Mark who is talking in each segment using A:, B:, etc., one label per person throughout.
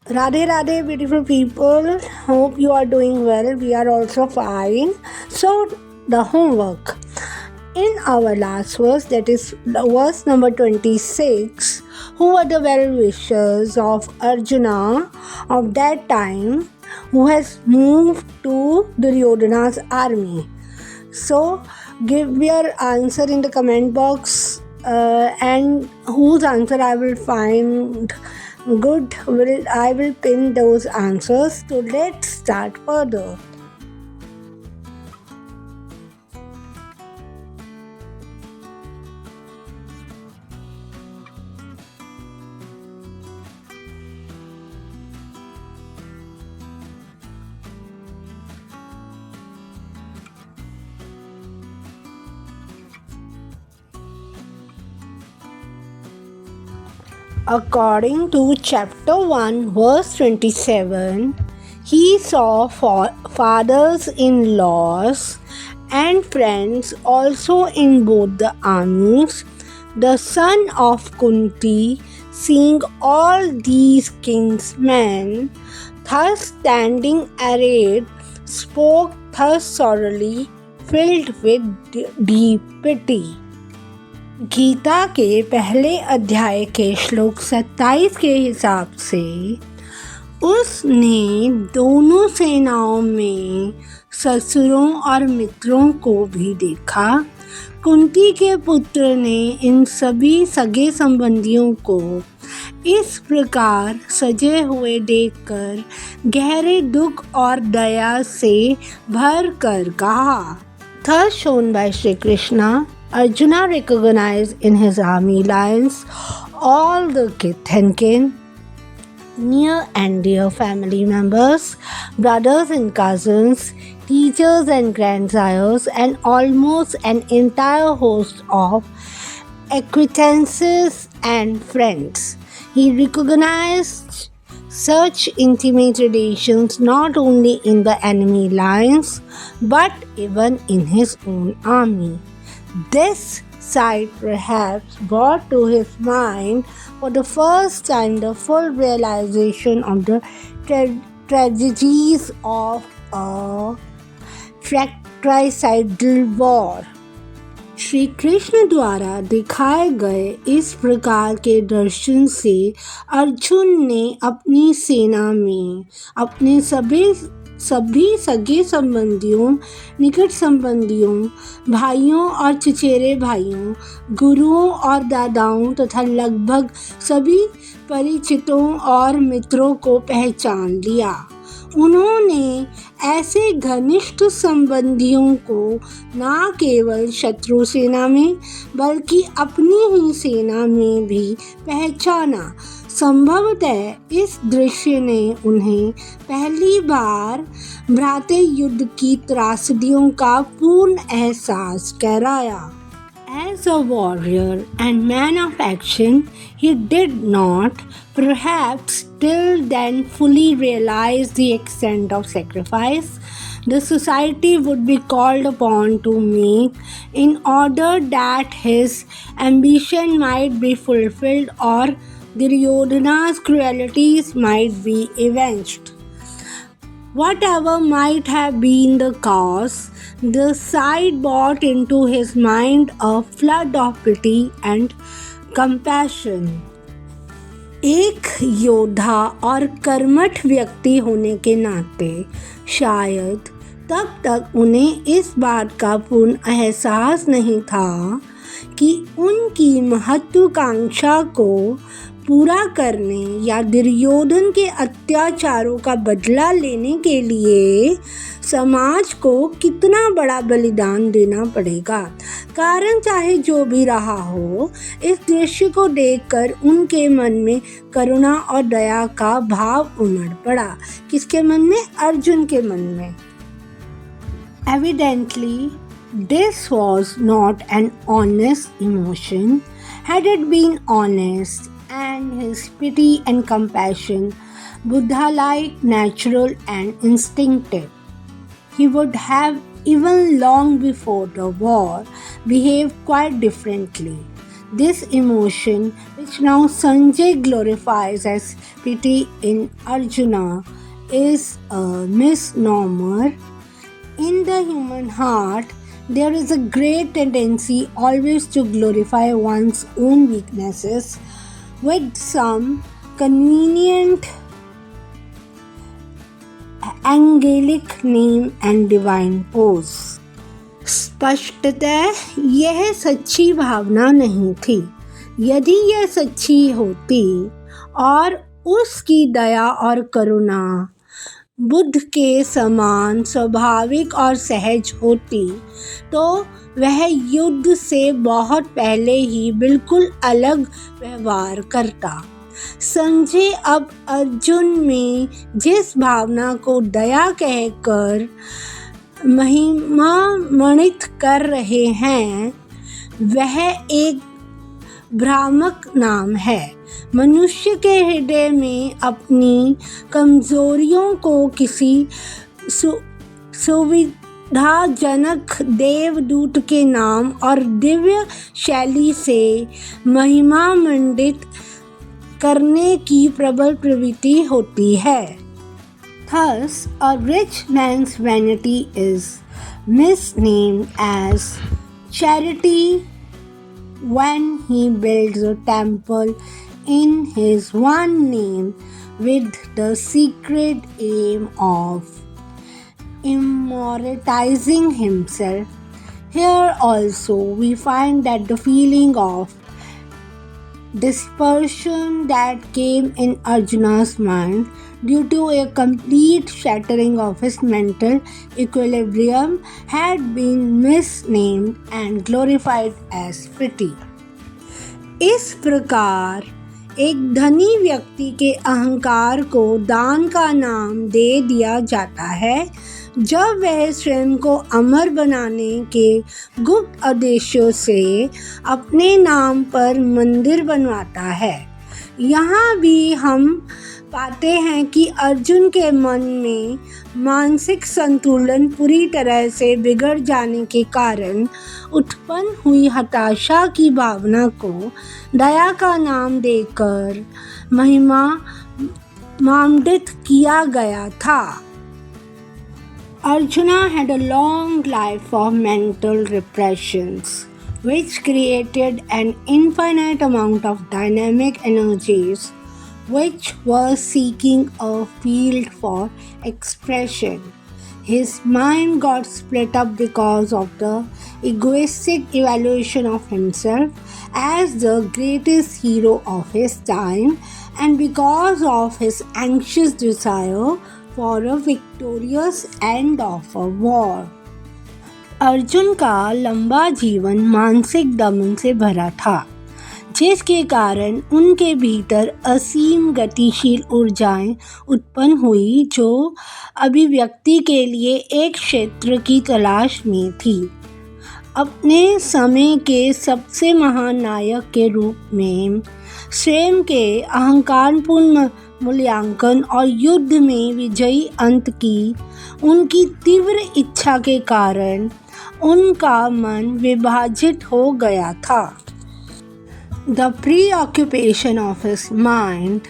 A: Radhe Radhe, beautiful people. Hope you are doing well. We are also fine. So, the homework. In our last verse, that is verse number 26, who were the well wishers of Arjuna of that time who has moved to Duryodhana's army? So, give your answer in the comment box, and whose answer I will find good, I will pin those answers. So, let's start further. According to chapter 1, verse 27, he saw fathers in laws and friends also in both the armies. The son of Kunti, seeing all these king's men thus standing arrayed, spoke thus sorrowfully, filled with deep pity. Gita के पहले अध्याय के श्लोक 27 के हिसाब से उसने दोनों सेनाओं में ससुरों और मित्रों को भी देखा। कुंती के पुत्र ने इन सभी सगे संबंधियों को इस प्रकार सजे हुए देखकर गहरे दुख और दया से भर कर कहा। Thus shown by Shri Krishna, Arjuna recognized in his army lines all the kith and kin, near and dear family members, brothers and cousins, teachers and grandsires, and almost an entire host of acquaintances and friends. He recognized such intimate relations not only in the enemy lines but even in his own army. This sight perhaps brought to his mind for the first time the full realization of the tragedies of a fratricidal war. Shri Krishna द्वारा दिखाए गए इस प्रकार के दर्शन से अर्जुन ने अपनी सेना में अपने सभी सगे संबंधियों, निकट संबंधियों, भाइयों और चचेरे भाइयों, गुरुओं और दादाओं तथा लगभग सभी परिचितों और मित्रों को पहचान लिया। उन्होंने ऐसे घनिष्ठ संबंधियों को न केवल शत्रु सेना में बल्कि अपनी ही सेना में भी पहचाना। संभवतः इस दृश्य ने उन्हें पहली बार भ्राते युद्ध की त्रासदियों का पूर्ण एहसास कराया। As a warrior and man of action, he did not, perhaps till then, fully realize the extent of sacrifice the society would be called upon to make in order that his ambition might be fulfilled or Duryodhana's cruelties might be avenged. Whatever might have been the cause, the sight brought into his mind a flood of pity and compassion. एक योद्धा और कर्मठ व्यक्ति होने के नाते शायद तब तक उन्हें इस बात का पूर्ण एहसास नहीं था कि उनकी महत्वाकांक्षा को पूरा करने या दुर्योधन के अत्याचारों का बदला लेने के लिए समाज को कितना बड़ा बलिदान देना पड़ेगा। कारण चाहे जो भी रहा हो, इस दृश्य को देखकर उनके मन में करुणा और दया का भाव उमड़ पड़ा। किसके मन में? अर्जुन के मन में। Evidently, this was not an honest emotion. Had it been honest, and his pity and compassion Buddha-like, natural and instinctive, he would have, even long before the war, behaved quite differently. This emotion, which now Sanjay glorifies as pity in Arjuna, is a misnomer. In the human heart, there is a great tendency always to glorify one's own weaknesses with some convenient angelic name and divine pose. स्पष्टतः यह सच्ची भावना नहीं थी। यदि यह सच्ची होती और उसकी दया और करुणा बुद्ध के समान स्वाभाविक और सहज होती, तो वह युद्ध से बहुत पहले ही बिल्कुल अलग व्यवहार करता। संजय अब अर्जुन में जिस भावना को दया कहकर महिमामणित कर रहे हैं, वह एक भ्रामक नाम है। मनुष्य के हृदय में अपनी कमजोरियों को किसी सुविधाजनक देवदूत के नाम और दिव्य शैली से महिमामंडित करने की प्रबल प्रवृत्ति होती है। Thus, a rich man's vanity is misnamed as charity when he builds a temple in his one name with the secret aim of immortalizing himself. Here also we find that the feeling of dispersion that came in Arjuna's mind due to a complete shattering of his mental equilibrium had been misnamed and glorified as pity. इस प्रकार एक धनी व्यक्ति के अहंकार को दान का नाम दे दिया जाता है जब वह स्वयं को अमर बनाने के गुप्त उद्देश्यों से अपने नाम पर मंदिर बनवाता है। यहाँ भी हम पाते हैं कि अर्जुन के मन में मानसिक संतुलन पूरी तरह से बिगड़ जाने के कारण उत्पन्न हुई हताशा की भावना को दया का नाम देकर महिमामंडित किया गया था। Arjuna had a long life of mental repressions, which created an infinite amount of dynamic energies which were seeking a field for expression. His mind got split up because of the egoistic evaluation of himself as the greatest hero of his time and because of his anxious desire for a victorious end of a war. Arjun का लंबा जीवन मानसिक दमन से भरा था, जिसके कारण उनके भीतर असीम गतिशील ऊर्जाएं उत्पन्न हुई जो अभिव्यक्ति के लिए एक क्षेत्र की तलाश में थी। अपने समय के सबसे महान नायक के रूप में स्वयं के अहंकारपूर्ण मूल्यांकन और युद्ध में विजयी अंत की उनकी तीव्र इच्छा के कारण उनका मन विभाजित हो गया था। The preoccupation of his mind,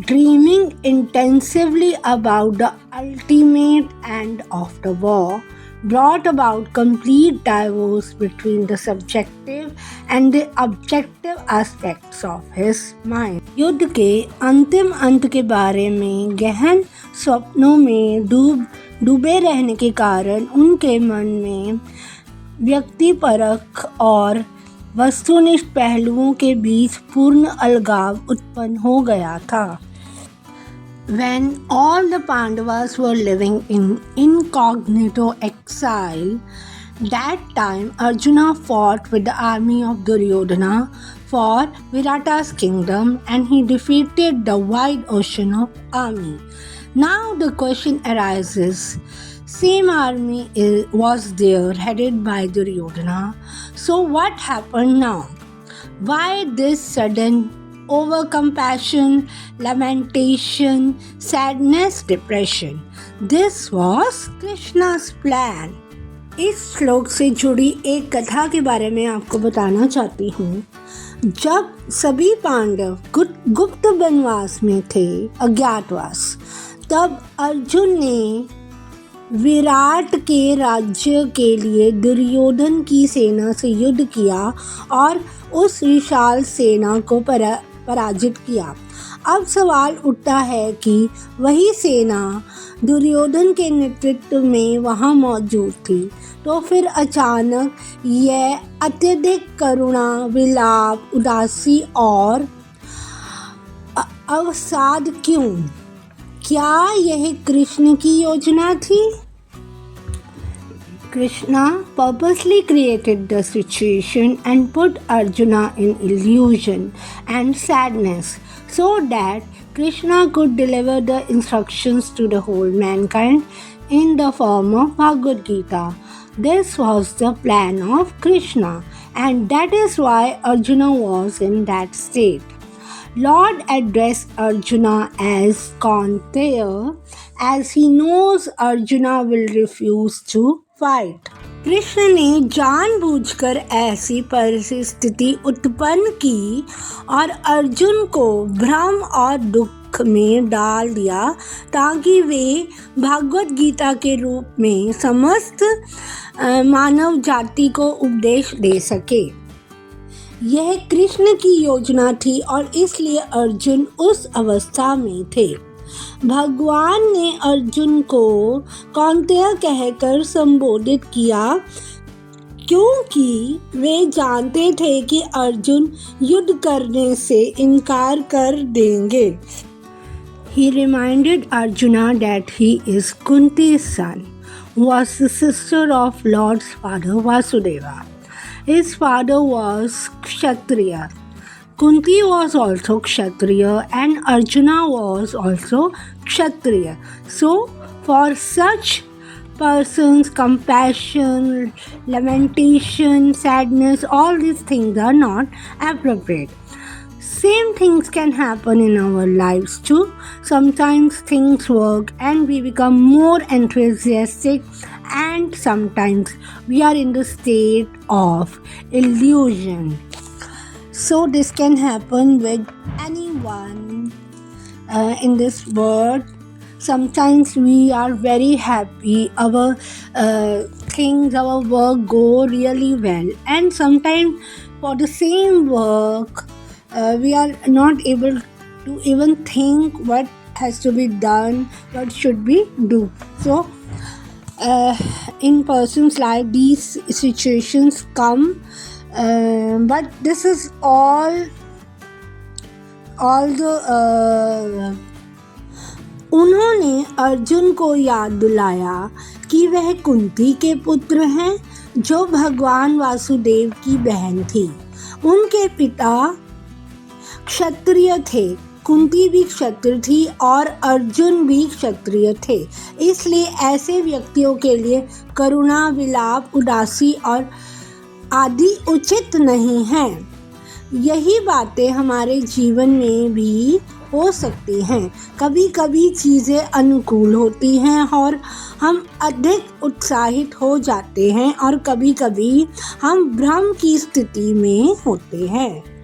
A: dreaming intensively about the ultimate end of the war, brought about complete divorce between the subjective and the objective aspects of his mind. युद्ध के अंतिम अंत के बारे में गहन स्वप्नों में डूबे रहने के कारण उनके मन में व्यक्तिपरक और वस्तुनिष्ठ पहलुओं के बीच पूर्ण अलगाव उत्पन्न हो गया था। When all the Pandavas were living in incognito exile, that time Arjuna fought with the army of Duryodhana for Virata's kingdom and he defeated the wide ocean of army. Now the question arises, same army was there headed by Duryodhana. So what happened now? Why this sudden over-compassion, lamentation, sadness, depression? This was Krishna's plan. इस श्लोक से जुड़ी एक कथा के बारे में आपको बताना चाहती हूँ। जब सभी पांडव गुप्त वनवास में थे, अज्ञातवास, तब अर्जुन ने विराट के राज्य के लिए दुर्योधन की सेना से युद्ध किया और उस विशाल सेना को पराजित किया। अब सवाल उठता है कि वही सेना दुर्योधन के नेतृत्व में वहाँ मौजूद थी, तो फिर अचानक यह अत्यधिक करुणा, विलाप, उदासी और अवसाद क्यों? क्या यह कृष्ण की योजना थी? Krishna purposely created the situation and put Arjuna in illusion and sadness so that Krishna could deliver the instructions to the whole mankind in the form of Bhagavad Gita. This was the plan of Krishna, and that is why Arjuna was in that state. Lord addressed Arjuna as Kaunteya, as he knows Arjuna will refuse to fight. Krishna ने जानबूझकर ऐसी परिस्थिति उत्पन्न की और अर्जुन को भ्रम और दुख में डाल दिया ताकि वे भगवद गीता के रूप में समस्त मानव जाति को उपदेश दे सके। यह कृष्ण की योजना थी और इसलिए अर्जुन उस अवस्था में थे। भगवान ने अर्जुन को कौन्तेय कहकर संबोधित किया क्योंकि वे जानते थे कि अर्जुन युद्ध करने से इनकार कर देंगे। He reminded Arjuna that he is Kunti's son, who was the sister of Lord's father Vasudeva. His father was Kshatriya. Kunti was also Kshatriya and Arjuna was also Kshatriya. So, for such persons, compassion, lamentation, sadness, all these things are not appropriate. Same things can happen in our lives too. Sometimes things work and we become more enthusiastic, and sometimes we are in the state of illusion. So this can happen with anyone in this world. Sometimes we are very happy, our things, our work go really well, and sometimes for the same work we are not able to even think what has to be done, what should we do. So in person's life these situations come, but this is all the उन्होंने अर्जुन को याद दिलाया कि वह कुंती के पुत्र हैं जो भगवान वासुदेव की बहन थी। उनके पिता क्षत्रिय थे, कुंती भी क्षत्रिय थी और अर्जुन भी क्षत्रिय थे। इसलिए ऐसे व्यक्तियों के लिए करुणा, विलाप, उदासी और आदि उचित नहीं है। यही बातें हमारे जीवन में भी हो सकती हैं। कभी कभी चीज़ें अनुकूल होती हैं और हम अधिक उत्साहित हो जाते हैं और कभी कभी हम भ्रम की स्थिति में होते हैं।